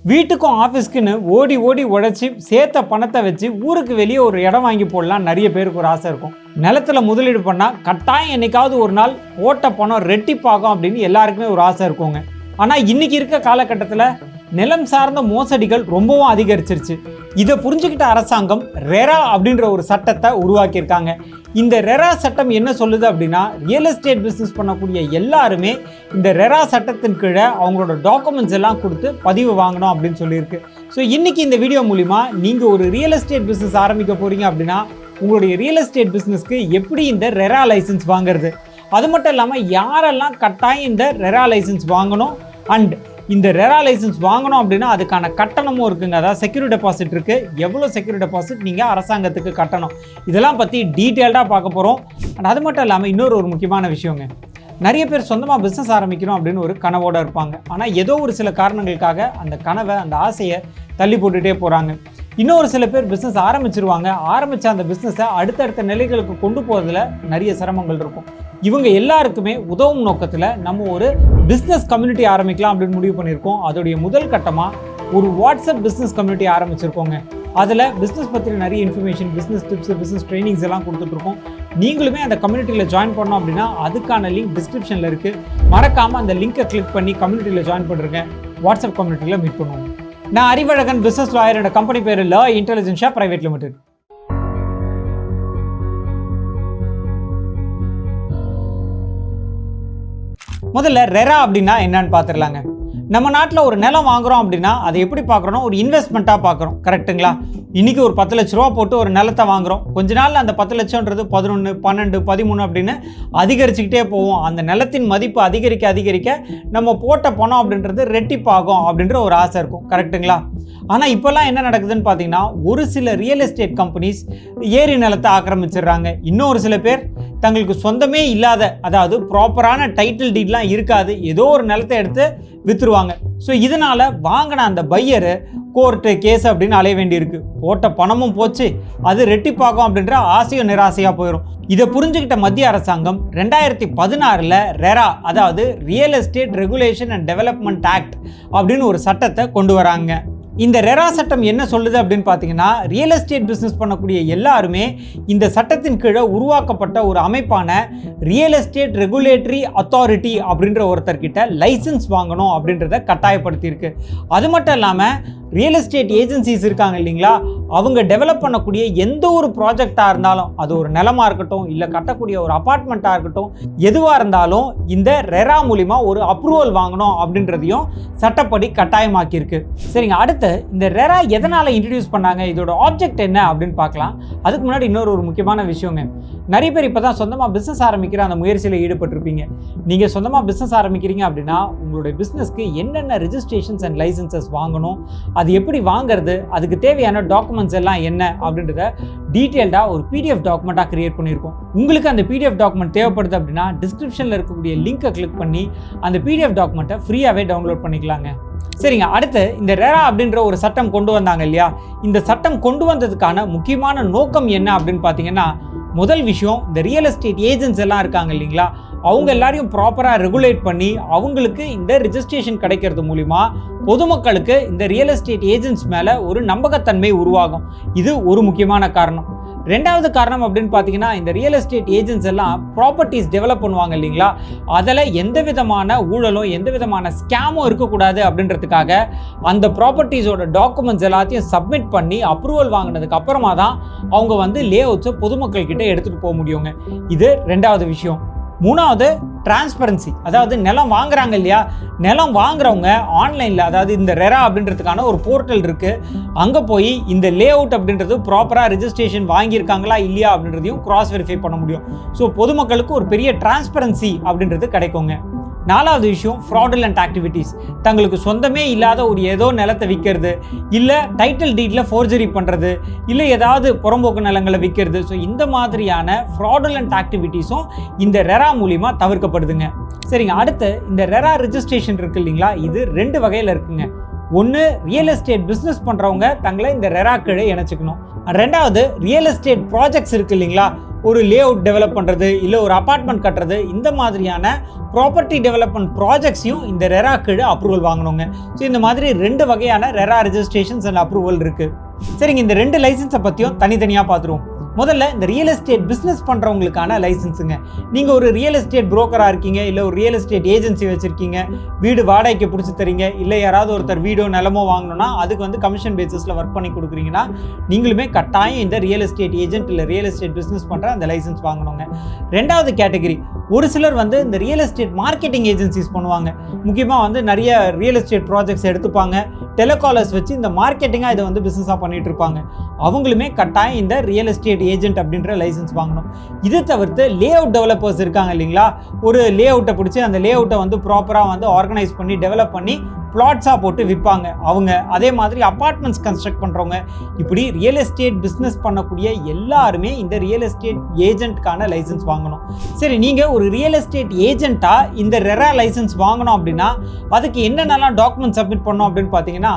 வீட்டுக்கும் ஆஃபீஸ்க்குன்னு ஓடி ஓடி உழைச்சி சேர்த்த பணத்தை வச்சு ஊருக்கு வெளியே ஒரு இடம் வாங்கி போடலாம் நிறைய பேருக்கு ஒரு ஆசை இருக்கும். நிலத்துல முதலீடு பண்ணால் கட்டாயம் என்னைக்காவது ஒரு நாள் போட்ட பணம் ரெட்டிப்பாகும் அப்படின்னு எல்லாருக்குமே ஒரு ஆசை இருக்குங்க. ஆனால் இன்னைக்கு இருக்க காலகட்டத்தில் நிலம் சார்ந்த மோசடிகள் ரொம்பவும் அதிகரிச்சிருச்சு. இதை புரிஞ்சுக்கிட்ட அரசாங்கம் ரெரா அப்படின்ற ஒரு சட்டத்தை உருவாக்கியிருக்காங்க. இந்த ரெரா சட்டம் என்ன சொல்லுது அப்படின்னா, ரியல் எஸ்டேட் பிஸ்னஸ் பண்ணக்கூடிய எல்லாருமே இந்த ரெரா சட்டத்தின் கீழே அவங்களோட டாக்குமெண்ட்ஸ் எல்லாம் கொடுத்து பதிவு வாங்கணும் அப்படின்னு சொல்லியிருக்கு. ஸோ இன்னைக்கு இந்த வீடியோ மூலிமா நீங்கள் ஒரு ரியல் எஸ்டேட் பிஸ்னஸ் ஆரம்பிக்க போகிறீங்க அப்படின்னா உங்களுடைய ரியல் எஸ்டேட் பிஸ்னஸ்க்கு எப்படி இந்த ரெரா லைசன்ஸ் வாங்குறது, அது மட்டும் இல்லாமல் யாரெல்லாம் கட்டாயம் இந்த ரெரா லைசன்ஸ் வாங்கணும், அண்ட் இந்த ரெரா லைசன்ஸ் வாங்கணும் அப்படின்னா அதுக்கான கட்டணமும் இருக்குங்க. அதாவது செக்யூரிட்டி டெபாசிட் இருக்குது, எவ்வளோ செக்யூரிட்டி டெபாசிட் நீங்கள் அரசாங்கத்துக்கு கட்டணும், இதெல்லாம் பற்றி டீட்டெயில்டாக பார்க்க போகிறோம். அண்ட் அது மட்டும் இல்லாமல் இன்னொரு முக்கியமான விஷயங்க, நிறைய பேர் சொந்தமாக பிஸ்னஸ் ஆரம்பிக்கணும் அப்படின்னு ஒரு கனவோடு இருப்பாங்க. ஆனால் ஏதோ ஒரு சில காரணங்களுக்காக அந்த கனவை, அந்த ஆசையை தள்ளி போட்டுகிட்டே போகிறாங்க. இன்னொரு சில பேர் பிஸ்னஸ் ஆரம்பிச்சிருவாங்க, ஆரம்பித்த அந்த பிஸ்னஸை அடுத்தடுத்த நிலைகளுக்கு கொண்டு போகிறதுல நிறைய சிரமங்கள் இருக்கும். இவங்க எல்லாருக்குமே உதவும் நோக்கத்தில் நம்ம ஒரு பிஸ்னஸ் கம்யூனிட்டி ஆரம்பிக்கலாம் அப்படின்னு முடிவு பண்ணியிருக்கோம். அதோடைய முதல் கட்டமாக ஒரு வாட்ஸ்அப் பிஸ்னஸ் கம்யூனிட்டி ஆரம்பிச்சிருக்கோங்க. அதில் பிஸ்னஸ் பற்றின நிறைய information, business tips, business trainings எல்லாம் கொடுத்துட்ருக்கோம். நீங்களுமே அந்த கம்யூனிட்டியில் ஜாயின் பண்ணோம் அப்படின்னா அதுக்கான லிங்க் டிஸ்கிரிப்ஷனில் இருக்குது. மறக்காமல் அந்த லிங்கை கிளிக் பண்ணி கம்யூனிட்டியில் ஜாயின் பண்ணுறேங்க. வாட்ஸ்அப் கம்யூனிட்டியில் மீட் பண்ணுவோம். நான் அறிவழகன், பிஸ்னஸ் லாயர். என்னோட கம்பெனி பேர் லா இன்டெலிஜென்ஷா பிரைவேட் லிமிடெட். முதல்ல ரெரா அப்படின்னா என்னன்னு பார்த்துடலாங்க. நம்ம நாட்டில் ஒரு நிலம் வாங்குறோம் அப்படின்னா அதை எப்படி பார்க்குறோன்னா ஒரு இன்வெஸ்ட்மெண்ட்டாக பார்க்குறோம், கரெக்டுங்களா? இன்றைக்கி ஒரு 10 லட்ச ரூபா போட்டு ஒரு நிலத்தை வாங்குகிறோம். கொஞ்ச நாள் அந்த 10 லட்சம்ன்றது 11, 12, 13 அப்படின்னு அதிகரிச்சுக்கிட்டே போவோம். அந்த நிலத்தின் மதிப்பு அதிகரிக்க அதிகரிக்க நம்ம போட்ட பணம் அப்படின்றது ரெட்டிப்பாகும் அப்படின்ற ஒரு ஆசை இருக்கும், கரெக்டுங்களா? ஆனால் இப்போல்லாம் என்ன நடக்குதுன்னு பார்த்தீங்கன்னா, ஒரு சில ரியல் எஸ்டேட் கம்பெனிஸ் ஏரி நிலத்தை ஆக்கிரமிச்சிடுறாங்க. இன்னொரு சில பேர் தங்களுக்கு சொந்தமே இல்லாத, அதாவது ப்ராப்பரான டைட்டில் டீட்லாம் இருக்காது, ஏதோ ஒரு நிலத்தை எடுத்து விற்றுருவாங்க. ஸோ இதனால் வாங்கின அந்த பையரு கோர்ட்டு கேஸ் அப்படின்னு அலைய வேண்டியிருக்கு. போட்ட பணமும் போச்சு, அது ரெட்டிப்பாகும் அப்படின்ற ஆசையும் நிராசையாக போயிடும். இதை புரிஞ்சுக்கிட்ட மத்திய அரசாங்கம் 2016 ரெரா, அதாவது real estate regulation and development act அப்படின்னு ஒரு சட்டத்தை கொண்டு வராங்க. இந்த ரெரா சட்டம் என்ன சொல்லுது அப்படின்னு பார்த்தீங்கன்னா, ரியல் எஸ்டேட் பிஸ்னஸ் பண்ணக்கூடிய எல்லாருமே இந்த சட்டத்தின் கீழே உருவாக்கப்பட்ட ஒரு அமைப்பான ரியல் எஸ்டேட் ரெகுலேட்டரி அத்தாரிட்டி அப்படின்ற ஒருத்தர்கிட்ட லைசன்ஸ் வாங்கணும் அப்படின்றத கட்டாயப்படுத்தியிருக்கு. அது மட்டும் இல்லாமல் ரியல் எஸ்டேட் ஏஜென்சிஸ் இருக்காங்க இல்லைங்களா, அவங்க டெவலப் பண்ணக்கூடிய எந்த ஒரு ப்ராஜெக்டாக இருந்தாலும், அது ஒரு நிலமாக இருக்கட்டும், இல்லை கட்டக்கூடிய ஒரு அப்பார்ட்மெண்ட்டாக இருக்கட்டும், எதுவாக இருந்தாலும் இந்த ரெரா மூலிமா ஒரு அப்ரூவல் வாங்கணும் அப்படின்றதையும் சட்டப்படி கட்டாயமாக்கியிருக்கு. சரிங்க, அடுத்து இந்த ரெரா எதனால் இன்ட்ரடியூஸ் பண்ணாங்க, இதோட ஆப்ஜெக்ட் என்ன அப்படின்னு பார்க்கலாம். அதுக்கு முன்னாடி இன்னொரு முக்கியமான விஷயங்க, நிறைய பேர் இப்போ தான் சொந்தமாக பிஸ்னஸ் ஆரம்பிக்கிற அந்த முயற்சியில் ஈடுபட்டிருப்பீங்க. நீங்கள் சொந்தமாக பிஸ்னஸ் ஆரம்பிக்கிறீங்க அப்படின்னா உங்களுடைய பிஸ்னஸ்க்கு என்னென்ன ரெஜிஸ்ட்ரேஷன்ஸ் அண்ட் லைசன்சஸ் வாங்கணும், அது எப்படி வாங்குறது, அதுக்கு தேவையான டாக்குமெண்ட்ஸ் எல்லாம் என்ன அப்படின்றத டீட்டெயில்டாக ஒரு PDF டாக்குமெண்ட்டாக கிரியேட் பண்ணியிருக்கோம். உங்களுக்கு அந்த PDF டாக்குமெண்ட் தேவைப்படுது அப்படின்னா டிஸ்கிரிப்ஷனில் இருக்கக்கூடிய லிங்கை கிளிக் பண்ணி அந்த PDF டாக்குமெண்ட்டை ஃப்ரீயாகவே டவுன்லோட் பண்ணிக்கலாங்க. சரிங்க, அடுத்து இந்த ரெரா அப்படின்ற ஒரு சட்டம் கொண்டு வந்தாங்க இல்லையா, இந்த சட்டம் கொண்டு வந்ததுக்கான முக்கியமான நோக்கம் என்ன அப்படின்னு பார்த்தீங்கன்னா, முதல் விஷயம், இந்த ரியல் எஸ்டேட் ஏஜென்ட்ஸ் எல்லாம் இருக்காங்க இல்லைங்களா, அவங்க எல்லாரையும் ப்ராப்பராக ரெகுலேட் பண்ணி அவங்களுக்கு இந்த ரிஜிஸ்ட்ரேஷன் கிடைக்கிறது மூலிமா பொதுமக்களுக்கு இந்த ரியல் எஸ்டேட் ஏஜென்ட்ஸ் மேலே ஒரு நம்பகத்தன்மை உருவாகும். இது ஒரு முக்கியமான காரணம். ரெண்டாவது காரணம் அப்படின்னு பார்த்தீங்கன்னா, இந்த ரியல் எஸ்டேட் ஏஜென்ட்ஸ் எல்லாம் ப்ராப்பர்ட்டிஸ் டெவலப் பண்ணுவாங்க இல்லைங்களா, அதில் எந்த விதமான ஊழலும் எந்த விதமான ஸ்கேமும் இருக்கக்கூடாது அப்படின்றதுக்காக அந்த ப்ராப்பர்ட்டிஸோட டாக்குமெண்ட்ஸ் எல்லாத்தையும் சப்மிட் பண்ணி அப்ரூவல் வாங்கினதுக்கு அப்புறமா தான் அவங்க லே அவுட்ஸை பொதுமக்கள் கிட்ட எடுத்துகிட்டு போக முடியுங்க. இது ரெண்டாவது விஷயம். மூணாவது டிரான்ஸ்பரன்சி, அதாவது நிலம் வாங்குறாங்க இல்லையா, நிலம் வாங்குறவங்க ஆன்லைனில், அதாவது இந்த ரெரா அப்படின்றதுக்கான ஒரு போர்ட்டல் இருக்குது, அங்கே போய் இந்த லே அவுட் அப்படின்றது ப்ராப்பராக ரெஜிஸ்ட்ரேஷன் வாங்கியிருக்காங்களா இல்லையா அப்படின்றதையும் கிராஸ் வெரிஃபை பண்ண முடியும். ஸோ பொதுமக்களுக்கு ஒரு பெரிய டிரான்ஸ்பரன்சி அப்படின்றது கிடைக்குங்க. நாலாவது விஷயம், ஃப்ராடுலண்ட் ஆக்டிவிட்டீஸ். தங்களுக்கு சொந்தமே இல்லாத ஒரு ஏதோ நிலத்தை விற்கிறது, இல்லை டைட்டில் டீடில் ஃபோர்ஜரி பண்ணுறது, இல்லை ஏதாவது புறம்போக்கு நிலங்களை விற்கிறது. ஸோ இந்த மாதிரியான ஃப்ராடுலண்ட் ஆக்டிவிட்டீஸும் இந்த ரெரா மூலிமா தவிர்க்கப்படுதுங்க. சரிங்க, அடுத்து இந்த ரெரா ரிஜிஸ்ட்ரேஷன் இருக்குது இல்லைங்களா, இது 2 வகையில் இருக்குங்க. ஒன்று ரியல் எஸ்டேட் பிஸ்னஸ் பண்ணுறவங்க தங்களை இந்த ரெரா கீழே இணைச்சிக்கணும். ரெண்டாவது ரியல் எஸ்டேட் ப்ராஜெக்ட்ஸ் இருக்குது இல்லைங்களா, ஒரு லே அவுட் டெவலப் பண்ணுறது இல்லை ஒரு அப்பார்ட்மெண்ட் கட்டுறது, இந்த மாதிரியான ப்ராப்பர்ட்டி டெவலப்மெண்ட் ப்ராஜெக்ட்ஸையும் இந்த ரெரா கீழே அப்ரூவல் வாங்கணுங்க. ஸோ இந்த மாதிரி 2 வகையான ரெரா ரெஜிஸ்ட்ரேஷன்ஸ் அண்ட் அப்ரூவல் இருக்குது. சரிங்க, இந்த 2 லைசன்ஸை பற்றியும் தனித்தனியாக பார்த்துருவோம். முதல்ல இந்த ரியல் எஸ்டேட் பிஸ்னஸ் பண்ணுறவங்களுக்கான லைசன்ஸுங்க. நீங்கள் ஒரு ரியல் எஸ்டேட் புரோக்கராக இருக்கீங்க, இல்லை ஒரு ரியல் எஸ்டேட் ஏஜென்சி வச்சுருக்கீங்க, வீடு வாடகைக்கு பிடிச்சி தரீங்க, இல்லை யாராவது ஒருத்தர் வீடோ நிலமோ வாங்கணும்னா அதுக்கு வந்து கமிஷன் பேசிஸில் ஒர்க் பண்ணி கொடுக்குறீங்கன்னா நீங்களுமே கட்டாயம் இந்த ரியல் எஸ்டேட் ஏஜென்ட் இல்லை ரியல் எஸ்டேட் பிஸ்னஸ் பண்ணுற அந்த லைசன்ஸ் வாங்கணுங்க. ரெண்டாவது கேட்டகரி, ஒரு சிலர் வந்து இந்த ரியல் எஸ்டேட் மார்க்கெட்டிங் ஏஜென்சிஸ் பண்ணுவாங்க. முக்கியமாக வந்து நிறைய ரியல் எஸ்டேட் ப்ராஜெக்ட்ஸ் எடுத்துப்பாங்க, டெலிகாலர்ஸ் வச்சு இந்த மார்க்கெட்டிங்காக இதை வந்து பிஸ்னஸாக பண்ணிகிட்டு இருப்பாங்க. அவங்களுமே கட்டாயம் இந்த ரியல் எஸ்டேட் ஏஜென்ட் அப்படின்ற லைசன்ஸ் வாங்கணும். இது தவிர்த்து லே அவுட் டெவலப்பர்ஸ் இருக்காங்க இல்லைங்களா, ஒரு லே அவுட்டை பிடிச்சி அந்த லே அவுட்டை வந்து ப்ராப்பராக வந்து ஆர்கனைஸ் பண்ணி டெவலப் பண்ணி பிளாட்ஸாக போட்டு விற்பாங்க அவங்க. அதே மாதிரி அப்பார்ட்மெண்ட்ஸ் கன்ஸ்ட்ரக்ட் பண்ணுறவங்க, இப்படி ரியல் எஸ்டேட் பிஸ்னஸ் பண்ணக்கூடிய எல்லாருமே இந்த ரியல் எஸ்டேட் ஏஜென்ட்கான லைசன்ஸ் வாங்கணும். சரி, நீங்கள் ஒரு ரியல் எஸ்டேட் ஏஜென்ட்டாக இந்த ரெரா லைசன்ஸ் வாங்கணும் அப்படின்னா அதுக்கு என்னென்னலாம் டாக்குமெண்ட் சப்மிட் பண்ணணும் அப்படின்னு பார்த்தீங்கன்னா,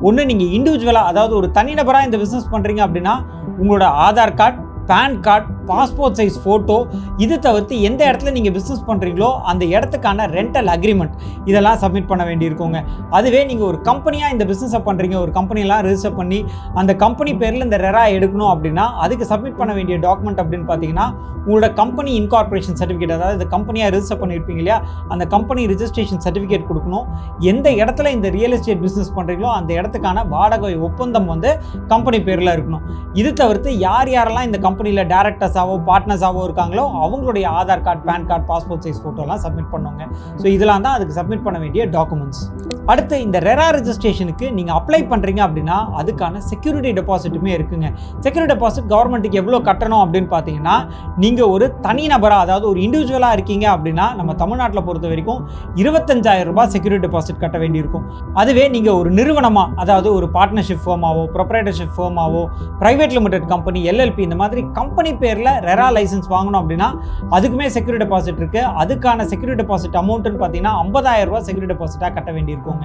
ஒன்று நீங்கள் இண்டிவிஜுவலாக, அதாவது ஒரு தனிநபராக இந்த பிஸ்னஸ் பண்ணுறீங்க அப்படின்னா உங்களோட Aadhaar card, PAN card, passport size photo, இது தவிர்த்து எந்த இடத்துல நீங்கள் பிஸ்னஸ் பண்ணுறீங்களோ அந்த இடத்துக்கான ரெண்டல் அக்ரிமெண்ட் இதெல்லாம் சப்மிட் பண்ண வேண்டியிருக்கோங்க. அதுவே நீங்கள் ஒரு கம்பெனியாக இந்த பிஸ்னஸை பண்ணுறீங்க, ஒரு கம்பெனியெல்லாம் ரிஜிஸ்டர் பண்ணி அந்த கம்பெனி பேரில் இந்த ரெரா எடுக்கணும் அப்படின்னா அதுக்கு சப்மிட் பண்ண வேண்டிய டாக்குமெண்ட் அப்படின்னு பார்த்தீங்கன்னா உங்களோட கம்பெனி இன்கார்பரேஷன் சர்டிஃபிகேட், அதாவது இந்த கம்பெனியாக ரிஜிஸ்டர் பண்ணியிருப்பீங்க இல்லையா, அந்த கம்பெனி ரிஜிஸ்ட்ரேஷன் சர்டிஃபிகேட் கொடுக்கணும். எந்த இடத்துல இந்த ரியல் எஸ்டேட் பிஸ்னஸ் பண்ணுறீங்களோ அந்த இடத்துக்கான வாடகை ஒப்பந்தம் வந்து கம்பெனி பேரில் இருக்கணும். இது தவிர்த்து யாரெல்லாம் இந்த கம்பெனியில் டைரக்டர்ஸாவோ பார்ட்னர்ஸாவோ இருக்காங்களோ அவங்களுடைய Aadhaar card, PAN card, passport size ஃபோட்டோலாம் சப்மிட் பண்ணுவாங்க. ஸோ இதெல்லாம் தான் அதுக்கு சப்மிட் பண்ண வேண்டிய டாக்குமெண்ட்ஸ். அடுத்து இந்த ரெரா ரெஜிஸ்ட்ரேஷனுக்கு நீங்கள் அப்ளை பண்ணுறீங்க அப்படின்னா அதுக்கான செக்யூரிட்டி டெபாசிட்டுமே இருக்குங்க. செக்யூரிட்டி டெபாசிட் கவர்மெண்ட்டுக்கு எவ்வளோ கட்டணும் அப்படின்னு பார்த்தீங்கன்னா, நீங்கள் ஒரு தனிநபராக, அதாவது ஒரு இண்டிவிஜுவலாக இருக்கீங்க அப்படின்னா நம்ம தமிழ்நாட்டில் பொறுத்த வரைக்கும் 25,000 ரூபாய் செக்யூரிட்டி டெபாசிட் கட்ட வேண்டியிருக்கும். அதுவே நீங்கள் ஒரு நிறுவனமாக, அதாவது ஒரு பார்ட்னர்ஷிப் ஃபர்மாவோ, ப்ரொப்ரைட்டர்ஷிப் ஃபர்மாவோ, பிரைவேட் லிமிடெட் கம்பெனி, எல்எல்பி, இந்த மாதிரி கம்பெனி பேரில் ரெரா லைசன்ஸ் வாங்கணும் அப்படின்னா அதுக்குமே செக்யூரிட்டி டெபாசிட் இருக்குது. அதுக்கான செக்யூரிட்டி டெபாசிட் அமௌண்ட்டுன்னு பார்த்தீங்கன்னா 50,000 ரூபாய் செக்யூரிட்டி டெபாசிட்டாக கட்ட வேண்டியிருக்கும்.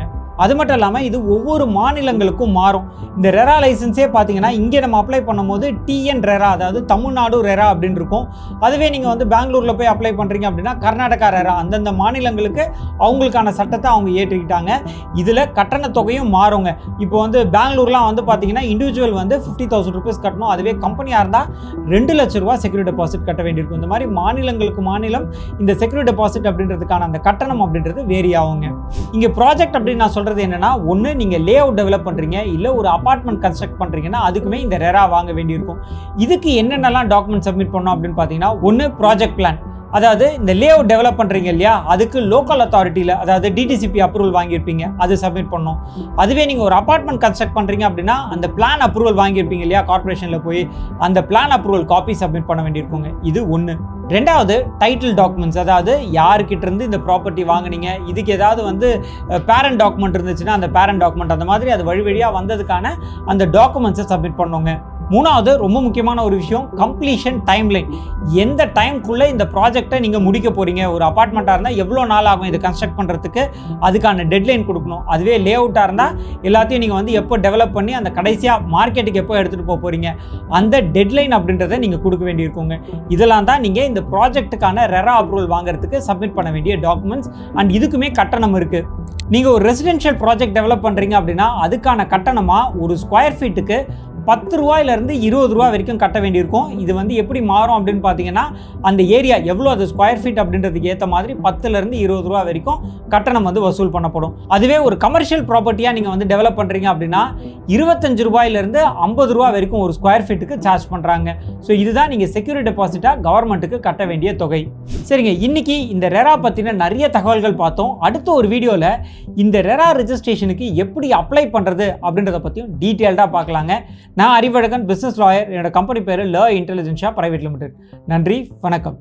அது மட்டும் இல்லாமல் இது ஒவ்வொரு மாநிலங்களுக்கும் மாறும். இந்த ரெரா லைசன்ஸே பார்த்தீங்கன்னா இங்கே நம்ம அப்ளை பண்ணும்போது டிஎன் ரெரா, அதாவது தமிழ்நாடு ரெரா அப்படின்னு இருக்கும். அதுவே நீங்கள் வந்து பெங்களூரில் போய் அப்ளை பண்ணுறீங்க அப்படின்னா கர்நாடகா ரெரா, அந்தந்த மாநிலங்களுக்கு அவங்களுக்கான சட்டத்தை அவங்க ஏற்றிக்கிட்டாங்க. இதில் கட்டண தொகையும் மாறுங்க. இப்போ வந்து பெங்களூர்லாம் வந்து பார்த்தீங்கன்னா இண்டிவிஜுவல் வந்து 50,000 ரூபீஸ் கட்டணும். அதுவே கம்பெனியாக இருந்தால் 2 லட்ச ரூபா செக்யூரிட்டி டெபாசிட் கட்ட வேண்டியிருக்கும். இந்த மாதிரி மாநிலங்களுக்கு மாநிலம் இந்த செக்யூரிட்டி டெபாசிட் அப்படின்றதுக்கான அந்த கட்டணம் அப்படின்றது வேரி ஆகுங்க. இங்கே ப்ராஜெக்ட் அப்படின்னு நான் சொல்கிறது என்னென்னா, ஒன்று நீங்கள் லே அவுட் டெவலப் பண்ணுறீங்க, இல்லை ஒரு அப்பார்ட்மெண்ட் கன்ஸ்ட்ரக்ட் பண்ணுறீங்கன்னா அதுக்குமே இந்த ரெரா வாங்க வேண்டியிருக்கும். இதுக்கு என்னென்னலாம் டாக்குமெண்ட் சப்மிட் பண்ணோம் அப்படின்னு பார்த்தீங்கன்னா, ஒன்று ப்ராஜெக்ட் பிளான், அதாவது இந்த லே அவுட் டெவலப் பண்ணுறீங்க இல்லையா, அதுக்கு லோக்கல் அத்தாரிட்டியில், அதாவது டிடிசிபி அப்ரூவல் வாங்கியிருப்பீங்க, அது சப்மிட் பண்ணணும். அதுவே நீங்கள் ஒரு அப்பார்ட்மெண்ட் கன்ஸ்ட்ரக்ட் பண்ணுறீங்க அப்படின்னா அந்த பிளான் அப்ரூவல் வாங்கியிருப்பீங்க இல்லையா, கார்பரேஷனில் போய் அந்த பிளான் அப்ரூவல் காப்பி சப்மிட் பண்ண வேண்டியிருக்குங்க. இது ஒன்று. ரெண்டாவது டைட்டில் டாக்குமெண்ட்ஸ், அதாவது யாருக்கிட்ட இருந்து இந்த ப்ராப்பர்ட்டி வாங்கினீங்க, இதுக்கு ஏதாவது வந்து பேரண்ட் டாக்குமெண்ட் இருந்துச்சுன்னா அந்த பேரண்ட் டாக்குமெண்ட், அந்த மாதிரி அது வழியாக வந்ததுக்கான அந்த டாக்குமெண்ட்ஸை சப்மிட் பண்ணுங்க. மூணாவது ரொம்ப முக்கியமான ஒரு விஷயம், கம்ப்ளீஷன் டைம்லைன். எந்த டைம்குள்ளே இந்த ப்ராஜெக்டை நீங்கள் முடிக்க போகிறீங்க. ஒரு அப்பார்ட்மெண்ட்டாக இருந்தால் எவ்வளோ நாள் ஆகும் இதை கன்ஸ்ட்ரக்ட் பண்ணுறதுக்கு, அதுக்கான டெட்லைன் கொடுக்கணும். அதுவே லே அவுட்டாக இருந்தால் எல்லாத்தையும் நீங்கள் வந்து எப்போ டெவலப் பண்ணி அந்த கடைசியாக மார்க்கெட்டுக்கு எப்போ எடுத்துகிட்டு போகிறீங்க, அந்த டெட்லைன் அப்படின்றத நீங்கள் கொடுக்க வேண்டியிருக்குங்க. இதெல்லாம் தான் நீங்கள் இந்த ப்ராஜெக்ட்டுக்கான ரெரா அப்ரூவல் வாங்குறதுக்கு சப்மிட் பண்ண வேண்டிய டாக்குமெண்ட்ஸ். அண்ட் இதுக்குமே கட்டணம் இருக்குது. நீங்கள் ஒரு ரெசிடென்ஷியல் ப்ராஜெக்ட் டெவலப் பண்ணுறீங்க அப்படின்னா அதுக்கான கட்டணமாக ஒரு ஸ்கொயர் ஃபீட்டுக்கு 10 ரூபாயிலிருந்து 20 ரூபா வரைக்கும் கட்ட வேண்டியிருக்கும். இது வந்து எப்படி மாறும் அப்படின்னு பார்த்தீங்கன்னா, அந்த ஏரியா எவ்வளோ அது ஸ்கொயர் ஃபீட் அப்படின்றதுக்கு ஏற்ற மாதிரி 10லேருந்து 20 ரூபா வரைக்கும் கட்டணம் வந்து வசூல் பண்ணப்படும். அதுவே ஒரு கமர்ஷியல் ப்ராப்பர்ட்டியாக நீங்கள் வந்து டெவலப் பண்ணுறீங்க அப்படின்னா 25 ரூபாயிலிருந்து 50 ரூபா வரைக்கும் ஒரு ஸ்கொயர் ஃபீட்டுக்கு சார்ஜ் பண்ணுறாங்க. ஸோ இதுதான் நீங்கள் செக்யூரிட்டி டெபாசிட்டாக கவர்மெண்ட்டுக்கு கட்ட வேண்டிய தொகை. சரிங்க, இன்னைக்கு இந்த ரெரா பற்றின நிறைய தகவல்கள் பார்த்தோம். அடுத்த ஒரு வீடியோவில் இந்த ரெரா ரெஜிஸ்ட்ரேஷனுக்கு எப்படி அப்ளை பண்ணுறது அப்படின்றத பற்றியும் டீட்டெயில்டாக பார்க்கலாங்க. நான் அறிவழகன், பிஸ்னஸ் லாயர். என்னோட கம்பெனி பேர் ல இன்டெலிஜென்ஷியா பிரைவேட் லிமிடெட். நன்றி, வணக்கம்.